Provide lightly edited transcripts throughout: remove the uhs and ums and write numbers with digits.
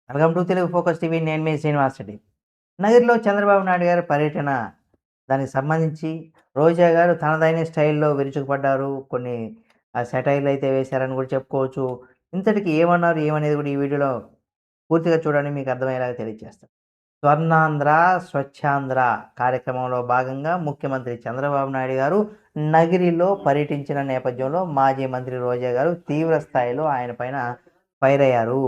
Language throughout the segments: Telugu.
Welcome to Telugu focus TV. నేను మీ శ్రీనివాస్ రెడ్డి. నగిరిలో చంద్రబాబు నాయుడు గారి పర్యటన దానికి సంబంధించి రోజా గారు తనదైన స్టైల్‌లో విరుచుకుపడ్డారు. కొన్ని సెటైర్‌లు అయితే వేశారని కూడా చెప్పుకోవచ్చు. ఇంతటికి ఏమన్నారు, ఏమనేది కూడా ఈ వీడియోలో పూర్తిగా చూడండి, మీకు అర్థమయ్యేలాగా తెలియజేస్తాను. స్వర్ణాంధ్ర, స్వచ్ఛాంధ్ర కార్యక్రమంలో భాగంగా ముఖ్యమంత్రి చంద్రబాబు నాయుడు గారు నగిరిలో పర్యటించిన నేపథ్యంలో మాజీ మంత్రి రోజా గారు తీవ్ర స్థాయిలో ఆయన పైన ఫైర్ అయ్యారు.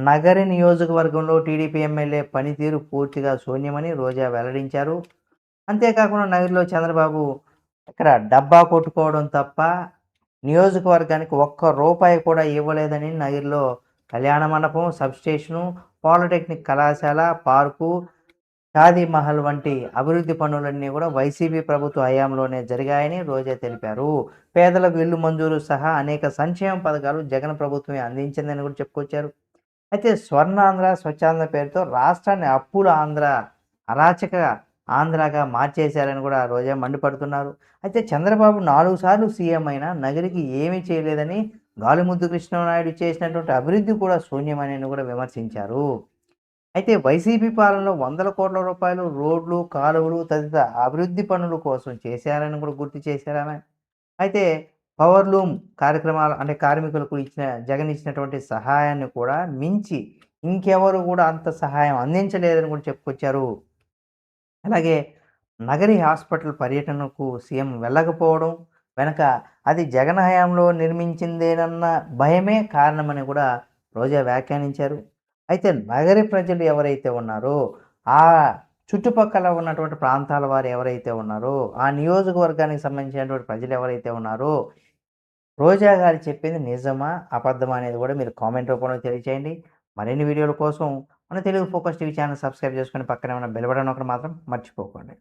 నగరి నియోజకవర్గంలో టీడీపీ ఎమ్మెల్యే పనితీరు పూర్తిగా శూన్యమని రోజా వెల్లడించారు. అంతేకాకుండా నగరిలో చంద్రబాబు ఇక్కడ డబ్బా కొట్టుకోవడం తప్ప నియోజకవర్గానికి ఒక్క రూపాయి కూడా ఇవ్వలేదని నగిరిలో కళ్యాణ మండపం, సబ్‌స్టేషను, పాలిటెక్నిక్ కళాశాల, పార్కు, షాదీ మహల్ వంటి అభివృద్ధి పనులన్నీ కూడా వైసీపీ ప్రభుత్వ హయాంలోనే జరిగాయని రోజా తెలిపారు. పేదలకు ఇల్లు మంజూరు సహా అనేక సంక్షేమ పథకాలు జగన్ ప్రభుత్వమే అందించిందని కూడా చెప్పుకొచ్చారు. అయితే స్వర్ణాంధ్ర, స్వచ్ఛాంధ్ర పేరుతో రాష్ట్రాన్ని అప్పుల ఆంధ్ర, అరాచక ఆంధ్రాగా మార్చేశారని కూడా రోజా మండిపడుతున్నారు. అయితే చంద్రబాబు 4 సార్లు సీఎం అయినా నగరికి ఏమీ చేయలేదని, గాలిముద్దు కృష్ణమనాయుడు చేసినటువంటి అభివృద్ధి కూడా శూన్యమని కూడా విమర్శించారు. అయితే వైసీపీ పాలనలో వందల కోట్ల రూపాయలు రోడ్లు, కాలువలు తదితర అభివృద్ధి పనుల కోసం చేశారని కూడా గుర్తు చేశారామె. అయితే పవర్ లూమ్ కార్యక్రమాలు అంటే కార్మికులకు జగన్ ఇచ్చినటువంటి సహాయాన్ని కూడా మించి ఇంకెవరు కూడా అంత సహాయం అందించలేదని కూడా చెప్పుకొచ్చారు. అలాగే నగరి హాస్పిటల్ పర్యటనకు సీఎం వెళ్ళకపోవడం వెనక అది జగన్ హయాంలో నిర్మించిందేనన్న భయమే కారణమని కూడా రోజా వ్యాఖ్యానించారు. అయితే నగరి ప్రజలు ఎవరైతే ఉన్నారో, ఆ చుట్టుపక్కల ఉన్నటువంటి ప్రాంతాల వారు ఎవరైతే ఉన్నారో, ఆ నియోజకవర్గానికి సంబంధించినటువంటి ప్రజలు ఎవరైతే ఉన్నారో, రోజా గారు చెప్పింది నిజమా? అబద్ధమా? అనేది కూడా మీరు కామెంట్ రూపంలో తెలియచేయండి. మరిన్ని వీడియోల కోసం మన Telugu focus TV channel subscribe చేసుకొని పక్కనే ఉన్న బెల్ బటన్ నొక్కడం మాత్రం మర్చిపోకండి.